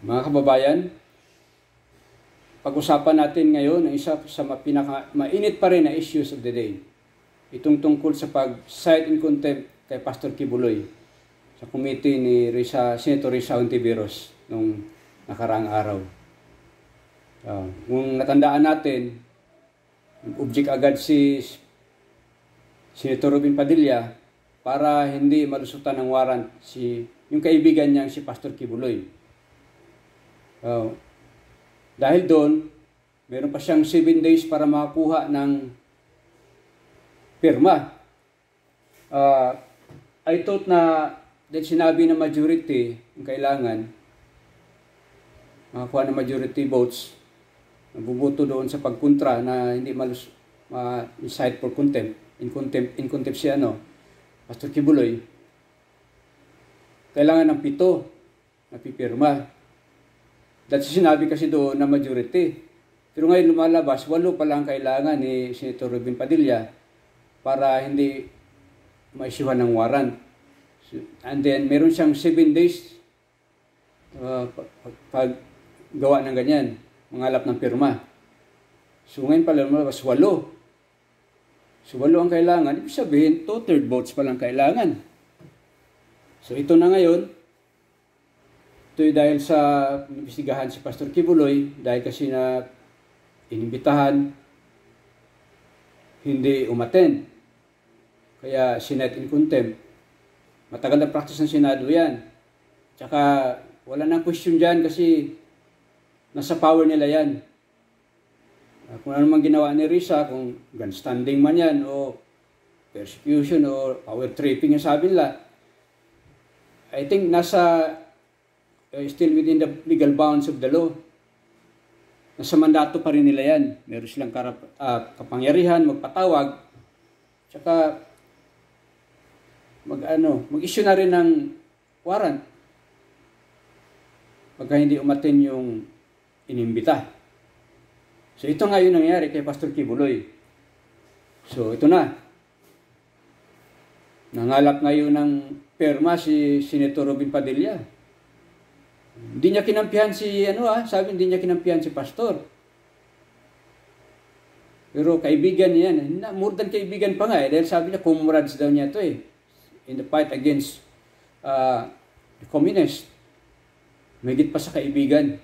Mga kababayan, pag-usapan natin ngayon ang isa sa mainit pa rin na issues of the day. Itong tungkol sa pag-cite in contempt kay Pastor Kibuloy sa committee ni Senator Risa Hontiveros nung nakaraang araw. Kung natandaan natin, object agad si Senator Robin Padilla para hindi malusutan ng warrant yung kaibigan niyang si Pastor Kibuloy. Dahil doon, meron pa siyang 7 days para makakuha ng pirma. I thought na dahil sinabi ng majority yung kailangan makakuha ng majority votes, nabubuto doon sa pagkontra na hindi ma-cite for contempt, in contempt si Pastor Kibuloy, kailangan ng 7 na pipirma. Dahil sinabi kasi doon na majority. Pero ngayon lumalabas, 8 pa lang kailangan ni Senator Robin Padilla para hindi ma-issuehan ng warrant. And then, meron siyang 7 days pag gawa ng ganyan, mangalap ng pirma. So ngayon pala lumalabas, 8. So 8 ang kailangan. Ibig sabihin, 2/3 votes pa lang kailangan. So ito na ngayon. Ito dahil sa inimbestigahan si Pastor Kibuloy, dahil kasi na inimbitahan, hindi umattend. Kaya sinite in contempt. Matagal na practice ng Senado yan. Tsaka wala nang question dyan kasi nasa power nila yan. Kung ano man ginawa ni Risa, kung grandstanding man yan, o persecution, o power tripping yung sabi nila, I think nasa still within the legal bounds of the law. Nasa mandato pa rin nila yan. Meron silang kapangyarihan, magpatawag, tsaka mag-issue na rin ng warrant pagka hindi umatin yung inimbita. So ito nga yung nangyari kay Pastor Kibuloy. So ito na. Nangalap ngayon ng perma si Senator Robin Padilla. Hindi niya kinampihan sabi hindi niya kinampihan si Pastor. Pero kaibigan niya yan. More than kaibigan pa nga dahil sabi niya, comrades daw niya ito in the fight against the communist. Mahigit pa sa kaibigan.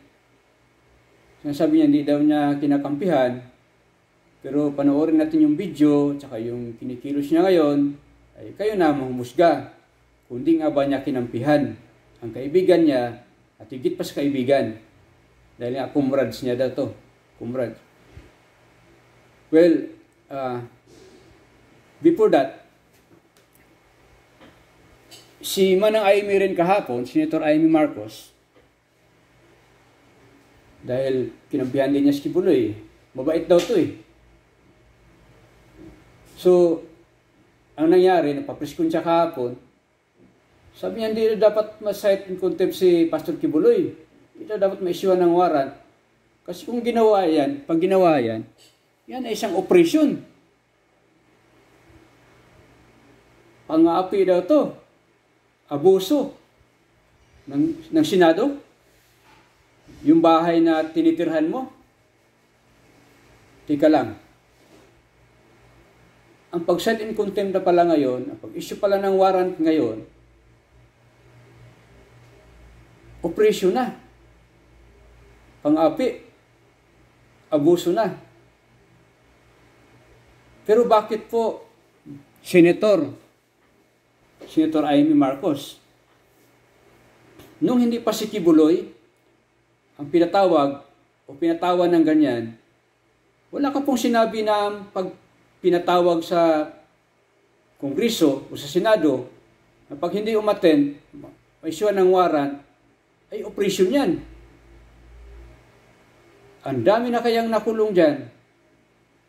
Sabi niya, hindi daw niya kinakampihan. Pero panoorin natin yung video, tsaka yung kinikilos niya ngayon, ay kayo na mahumusga. Kundi nga ba niya kinampihan ang kaibigan niya, at higit pa sa kaibigan. Dahil nga, comrades niya daw to. Comrades. Well, before that, si Manang Amy rin kahapon, Senator Amy Marcos, dahil kinampihan din niya si Kibuloy, mabait daw to . So, ang nangyari, napapreskon siya kahapon, sabi niya, hindi dapat ma-cite in contempt si Pastor Kibuloy. Hindi dapat ma-issuehan ng warrant. Kasi kung pag ginawa yan, yan ay isang operation. Pang-aapi daw to. Abuso ng Senado. Yung bahay na tinitirhan mo. Tika lang. Ang pag-cite in contempt na pala ngayon, ang pag-issue pala ng warrant ngayon, operasyon na. Pang-api. Abuso na. Pero bakit po Senator Amy Marcos, nung hindi pa si Kibuloy ang pinatawan ng ganyan, wala ka pong sinabi na pag pinatawag sa Kongreso o sa Senado na pag hindi umattend, may issue ng warrant, ay operasyon yan. Ang dami na kayang nakulong dyan.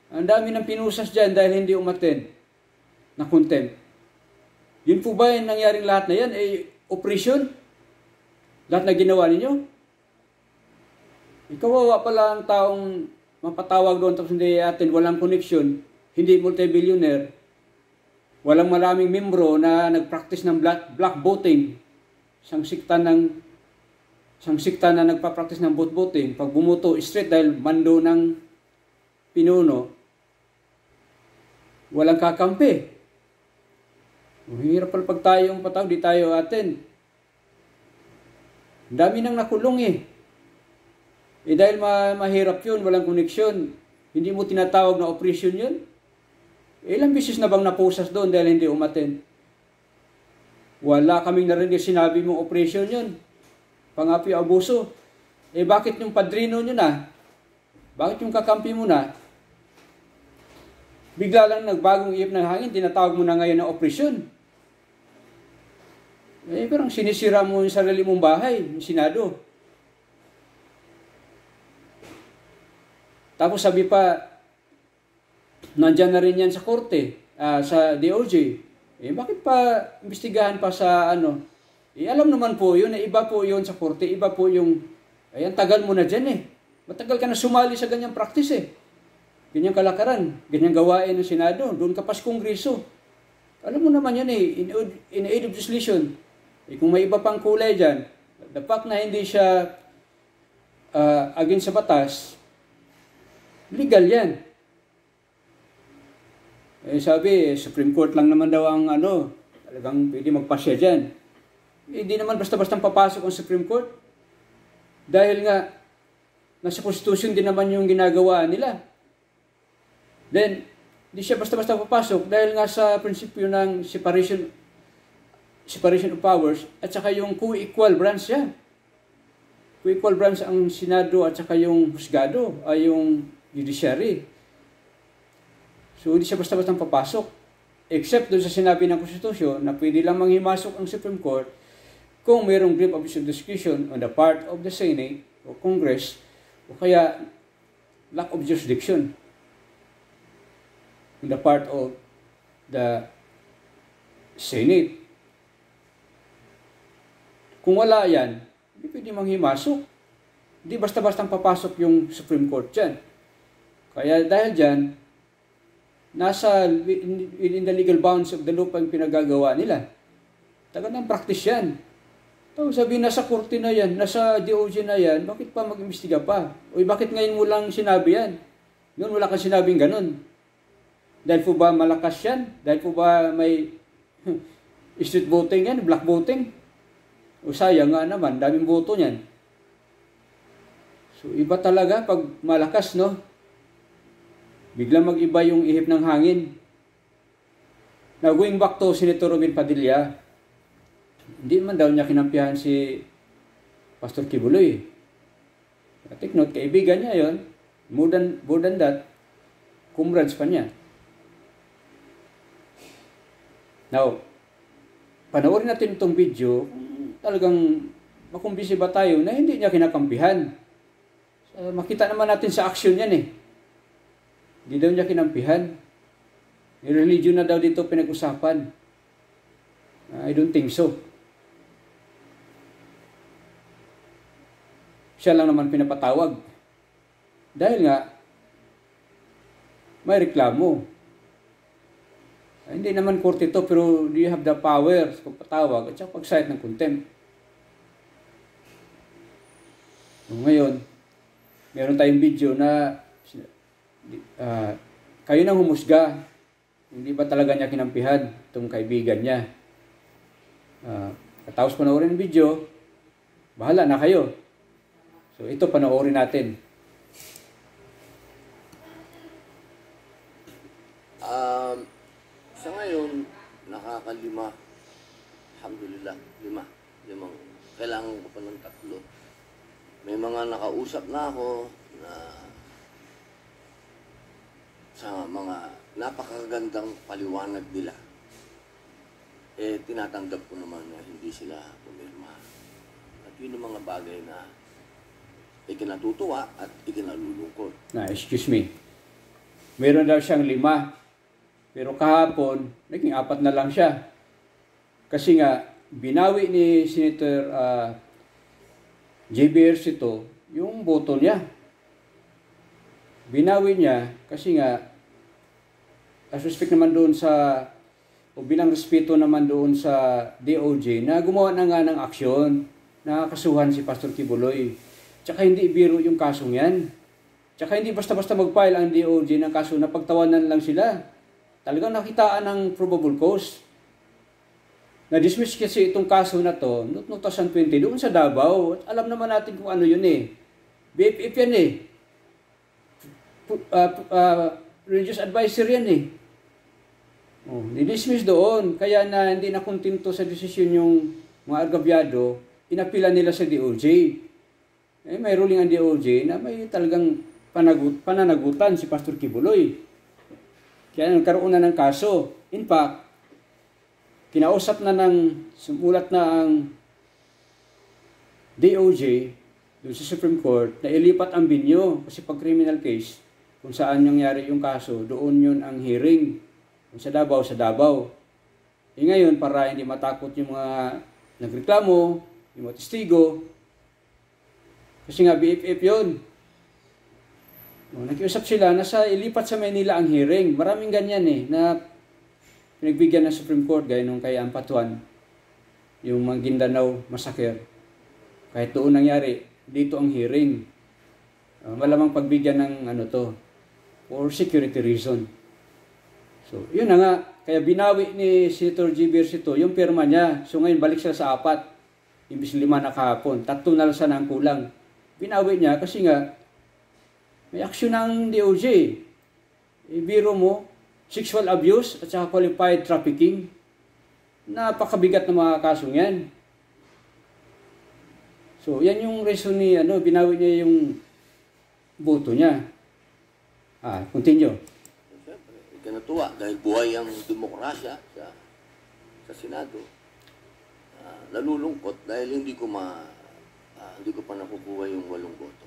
Ang dami ng pinusas dyan dahil hindi umattend na contempt. Yun po ba yung nangyaring lahat na yan? Operasyon? Lahat na ginawa ninyo? Ikawawa pala ang taong mapatawag doon tapos hindi attend, walang connection, hindi multi-billionaire, walang maraming membro na nag-practice ng black voting, isang sikta ng isang sikta na nagpa-practice ng vote-voting, pag bumuto straight dahil mando ng pinuno, walang kakampi. Hirap pala pag tayong patawag, di tayo attend. Dami nang nakulong eh. Dahil mahirap yun, walang koneksyon, hindi mo tinatawag na operation yun. Ilang beses na bang napusas doon dahil hindi umattend? Wala kaming narinig sinabi mong operation yun. Pangapi abuso. Bakit yung padrino nyo na? Bakit yung kakampi mo na? Bigla lang nagbagong ihip ng hangin, tinatawag mo na ngayon na operasyon. Parang sinisira mo yung sarili mong bahay, yung Senado. Tapos sabi pa, nandyan na rin yan sa korte, sa DOJ. Bakit pa imbestigahan pa sa ano? Alam naman po yun, iba po yun sa korte, iba po yung, tagal mo na dyan eh. Matagal ka na sumali sa ganyang practice eh. Ganyang kalakaran, ganyang gawain ng Senado, doon ka pa sa Kongreso. Alam mo naman yan eh, in aid of legislation. Kung may iba pang kulay dyan, the fact na hindi siya against sa batas, legal yan. Sabi, Supreme Court lang naman daw ang talagang pwede magpasya dyan. Hindi naman basta-basta papasok ang Supreme Court. Dahil nga, nasa Constitution din naman yung ginagawa nila. Then, di siya basta-basta papasok dahil nga sa prinsipyo ng separation of powers at saka yung co-equal branch siya. Co-equal branch ang Senado at saka yung husgado ay yung judiciary. So, hindi siya basta-basta papasok. Except doon sa sinabi ng Constitution na pwede lang manghimasok ang Supreme Court kung mayroong grave abuse of discretion on the part of the Senate o Congress o kaya lack of jurisdiction on the part of the Senate. Kung wala yan, hindi pwede manghimasok. Hindi basta-basta papasok yung Supreme Court dyan. Kaya dahil dyan, nasa in the legal bounds of the law pa yung pinagagawa nila. Tagal ng practice yan. Tapos sabihin, nasa korte na yan, nasa DOJ na yan, bakit pa mag-imbestiga pa? O bakit ngayon mo lang sinabi yan? Noon wala kang sinabing ganun. Dahil po ba malakas yan? Dahil po ba may street voting yan, black voting? O sayang nga naman, daming boto niyan. So iba talaga pag malakas, no? Biglang mag-iba yung ihip ng hangin. Now, going back to Senator Robin Padilla, hindi man daw niya kinampihan si Pastor Kibuloy. Take note, kaibigan niya yon. More than that, comrades pa niya. Now, panoorin natin itong video, talagang makumbisi ba tayo na hindi niya kinakampihan. Makita naman natin sa action yan eh. Hindi daw niya kinampihan. Yung religion na daw dito pinag-usapan. I don't think so. Siya lang naman pinapatawag. Dahil nga, may reklamo. Hindi naman korte ito, pero do you have the power sa pagpatawag at saka pag-cite ng contempt? Ngayon, meron tayong video na kayo nang humusga. Hindi ba talaga niya kinampihan itong kaibigan niya? Katapos panoorin ng video, bahala na kayo. So ito, panoorin natin. Sa ngayon, nakakalima. Alhamdulillah, limang. Kailangan ko pa ng 3. May mga nakausap na ako na sa mga napakagandang paliwanag nila. Tinatanggap ko naman na hindi sila pumirma. At yun ang mga bagay na ikinatutuwa at ikinalulungkot. Excuse me. Meron daw siyang 5. Pero kahapon, naging 4 na lang siya. Kasi nga, binawi ni Senator J.B. Ercito yung boto niya. Binawi niya kasi nga, as respect naman doon sa, o bilang respeto naman doon sa DOJ, na gumawa na nga ng aksyon. nakakasuhan si Pastor Kibuloy. Tsaka hindi biro yung kasong yan. Tsaka hindi basta-basta mag-file ang DOJ ng kaso na pagtawanan lang sila. Talagang nakitaan ng probable cause. Na-dismiss kasi itong kaso na to noong 2020 doon sa Davao. At alam naman natin kung ano yun eh. BFF yan eh. Religious advisor yan eh. Oh, ni-dismiss doon. Kaya na hindi na kontento sa desisyon yung mga agabyado, inapila nila sa DOJ. Eh, may ruling ang DOJ na may talagang pananagutan si Pastor Kibuloy. Kaya nagkaroon na ng kaso. In fact, kinausap na sumulat na ang DOJ doon sa Supreme Court na ilipat ang binyo kasi pag criminal case, kung saan nangyari yung kaso, doon yun ang hearing. Kung sa Davao, sa Davao. E ngayon, para hindi matakot yung mga nagreklamo, yung mga testigo, kasi nga BFF yun. Nakiusap sila na ilipat sa Manila ang hearing. Maraming ganyan eh, na pinagbigyan ng Supreme Court, gaya nung kay Ampatuan, yung Maguindanao massacre. Kahit doon nangyari, dito ang hearing. Malamang pagbigyan ng for security reason. So, yun na nga. Kaya binawi ni Senator G. Versito yung pirma niya. So, ngayon balik sila sa 4. Imbis 5 na kahapon. 3 na lang sana ang kulang. Binawi niya kasi nga, may aksyon ng DOJ. Ibiro mo, sexual abuse at saka qualified trafficking. Napakabigat na mga kasong yan. So, yan yung reason ni, binawi niya yung boto niya. Continue. Siyempre, ikinatuwa dahil buhay ang demokrasya sa Senado. Nalulungkot dahil hindi ko pa nakukuha yung 8 boto.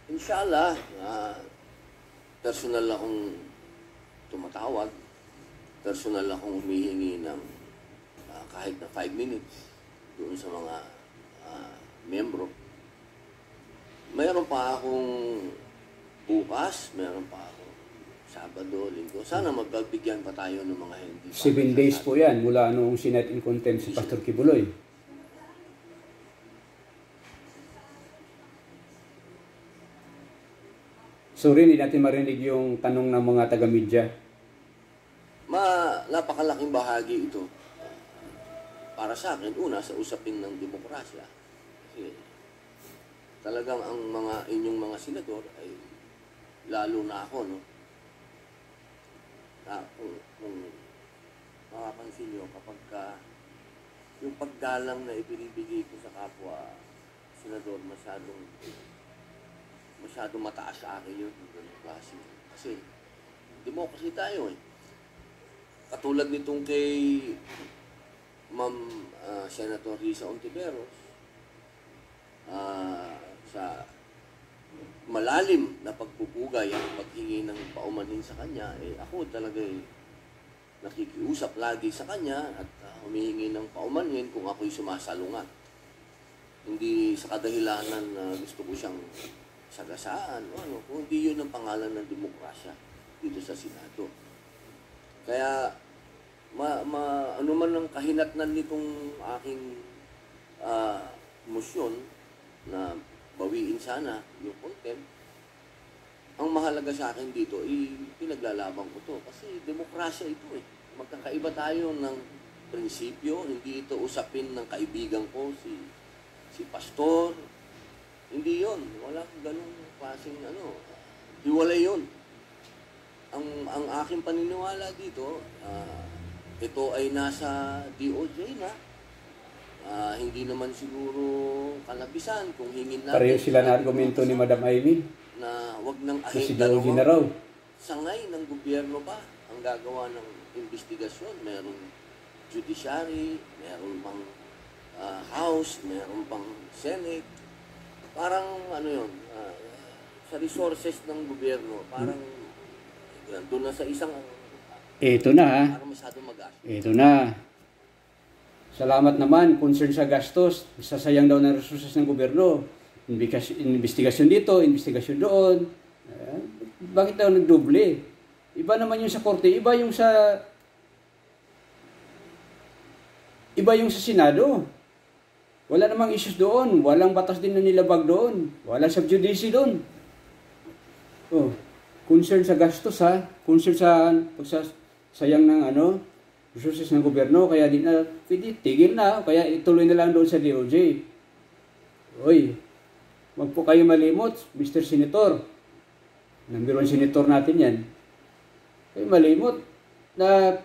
Inshallah, personal akong tumatawag, personal akong humihingi ng kahit na 5 minutes doon sa mga membro. Mayroon pa akong bukas, mayroon pa akong Sabado, Linggo. Sana magbibigyan pa tayo ng mga hindi. 7 days po yan mula noong Senate in contempt si Pastor Kibuloy. Sorry, hindi natin marinig yung tanong ng mga taga-media. Napakalaking bahagi ito para sa akin. Una, sa usapin ng demokrasya. Kasi talagang ang inyong mga senador ay lalo na ako, no? Kung makapansin nyo, kapag yung paggalang na ibinibigay ko sa kapwa senador masyadong mataas sa akin yun, yung klase. Kasi democracy tayo eh. Katulad nitong kay Ma'am Senator Risa Ontiveros, sa malalim na pagpupugay ang paghingi ng paumanhin sa kanya, ako talaga nakikiusap lagi sa kanya at humihingi ng paumanhin kung ako'y sumasalungat. Hindi sa kadahilanan na gusto ko siyang sagasaan o kundi yun ang pangalan ng demokrasya dito sa Senado. Kaya ano man ang kahinatnan nitong aking motion na bawiin sana yung contempt, ang mahalaga sa akin dito pinaglalaban ko to kasi demokrasya ito eh. Magkakaiba tayo ng prinsipyo, hindi ito usapin ng kaibigan ko si pastor. Hindi yon, walang ganung klaseng hiwalay yon. Ang aking paniniwala dito, ito ay nasa DOJ na. Hindi naman siguro kalabisan kung hingin natin. Pareho sila na argumento ni Madam Amy na wag nang si DOJ na raw. Sangay ng gobyerno pa ang gagawa ng investigasyon. Merong judiciary, meron pang House, meron pang Senate. Parang sa resources ng gobyerno, parang doon na sa isang ito na parang masyado magastos. Ito na. Salamat naman, concern sa gastos. Sasayang daw ng resources ng gobyerno. Investigasyon dito, investigasyon doon. Bakit daw nagdoble? Iba naman yung sa korte, iba yung sa Senado. Wala namang issues doon, walang batas din na nilabag doon, walang subjudice doon. Oh, concern sa gastos ha, concern sa pagsasayang ng resources ng gobyerno, kaya di na pwede, tigil na, kaya ituloy na lang doon sa DOJ. Oy, wag po kayo malimot, Mr. Senator. Number 1 senator natin yan. Kayo malimot na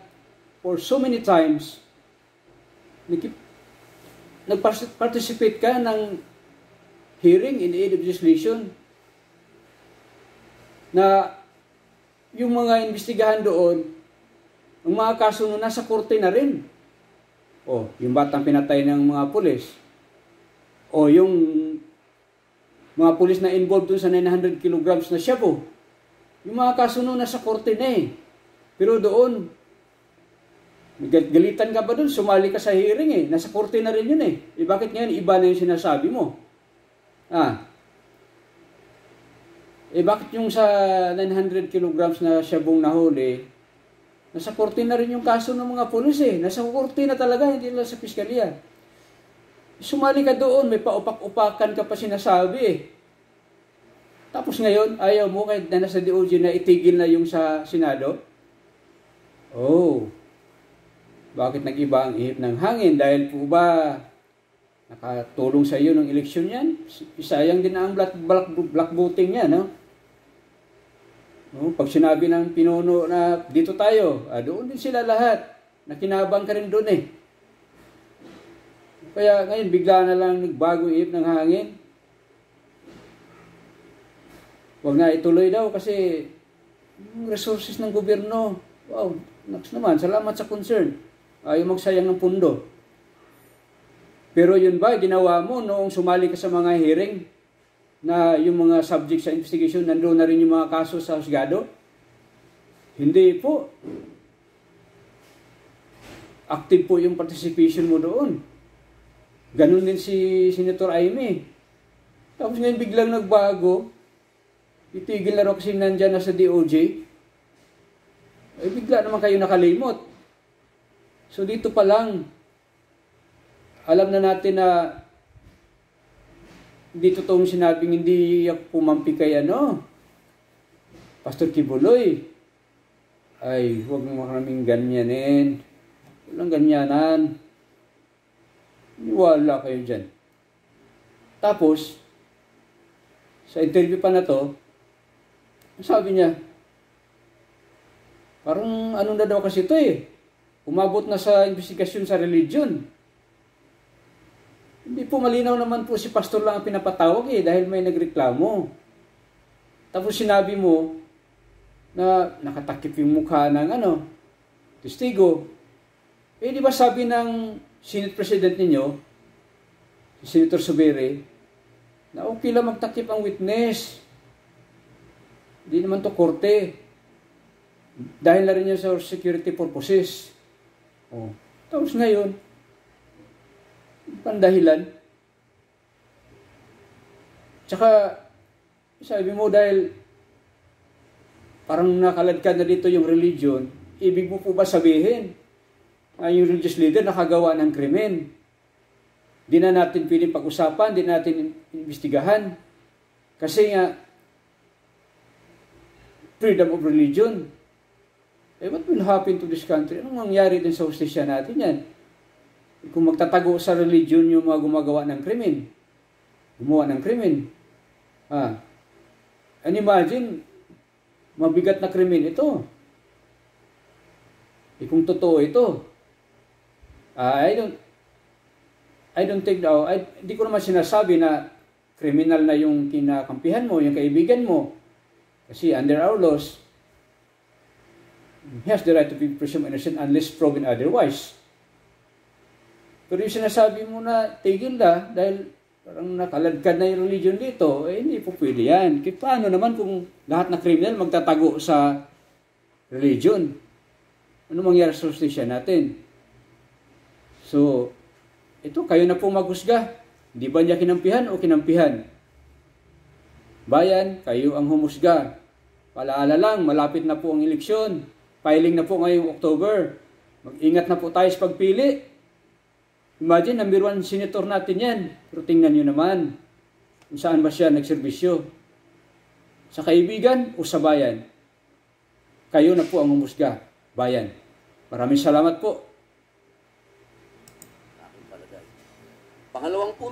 for so many times nag-participate ka ng hearing in aid of legislation na yung mga investigahan doon, ang mga kaso na nasa korte na rin. O, yung batang pinatay ng mga pulis. O, yung mga pulis na involved dun sa 900 kilograms na shabu. Yung mga kaso nung nasa korte na eh. Pero doon, galitan ka ba doon? Sumali ka sa hearing eh. Nasa korte na rin yun eh. Bakit ngayon iba na yung sinasabi mo? Bakit yung sa 900 kilograms na shabong nahuli, nasa korte na rin yung kaso ng mga pulis eh. Nasa korte na talaga, hindi lang sa piskalya. Sumali ka doon, may paupak-upakan ka pa sinasabi eh. Tapos ngayon, ayaw mo kahit na nasa DOJ na itigil na yung sa Senado? Oh, bakit nag-iba ang ihip ng hangin? Dahil po ba nakatulong sa iyo ng eleksyon yan? Isayang din ang black voting yan, no? Pag sinabi ng pinuno na dito tayo, doon din sila lahat. Nakinabang ka rin doon eh. Kaya ngayon, bigla na lang nagbago ihip ng hangin. Huwag na ituloy daw kasi yung resources ng gobyerno, wow, naks naman, salamat sa concern. Ayaw magsayang ng pundo. Pero yun ba, ginawa mo noong sumali ka sa mga hearing na yung mga subject sa investigation, nandoon na rin yung mga kaso sa husgado? Hindi po. Active po yung participation mo doon. Ganun din si Senator Aimee. Tapos ngayon biglang nagbago, itigil na rin kasi nandyan na sa DOJ. Bigla naman kayo nakalimot. So dito pa lang, alam na natin na dito tong sinabing hindi pumampi kay Pastor Kibuloy. Ay, huwag mo maraming ganyanin. Walang ganyanan. Wala kayo dyan. Tapos, sa interview pa na to, sabi niya, parang ano na daw kasi ito eh. Umabot na sa investigasyon sa religion. Hindi po malinaw naman po si pastor lang ang pinapatawag eh dahil may nagreklamo. Tapos sinabi mo na nakatakip yung mukha ng testigo. Di ba sabi ng Senate President ninyo, si Senator Subiri, na okay lang magtakip ang witness. Hindi naman to korte. Dahil na rin yan sa security purposes. Tapos ngayon, pandahilan. Tsaka, sabi mo dahil parang nakaladkad na dito yung religion, ibig mo po ba sabihin yung religious leader nakagawa ng krimen? Di na natin piling pag-usapan, di natin investigahan. Kasi nga, freedom of religion. What will happen to this country? Anong mangyari din sa hustisya natin yan? Kung magtatago sa religion yung mga gumagawa ng krimen. Gumawa ng krimen. And imagine, mabigat na krimen ito. Kung totoo ito, I don't think now, hindi ko naman sinasabi na criminal na yung kinakampihan mo, yung kaibigan mo. Kasi under our laws, he has the right to be presumed innocent unless proven otherwise. Pero yung sinasabi mo na tigil na dahil parang nakaladkad na yung religion dito, hindi po pwede yan. Kaya paano naman kung lahat na criminal magtatago sa religion? Ano mangyari sa justisya natin? So, ito, kayo na po maghusga. Di ba niya kinampihan o kinampihan? Bayan, kayo ang humusga. Paalaala lang, malapit na po ang eleksyon. Filing na po ngayong October. Mag-ingat na po tayo sa pagpili. Imagine, number 1 senator natin yan. Pero tingnan nyo naman kung saan ba siya nagserbisyo. Sa kaibigan o sa bayan? Kayo na po ang umusga, bayan. Maraming salamat po. Pangalawang punto.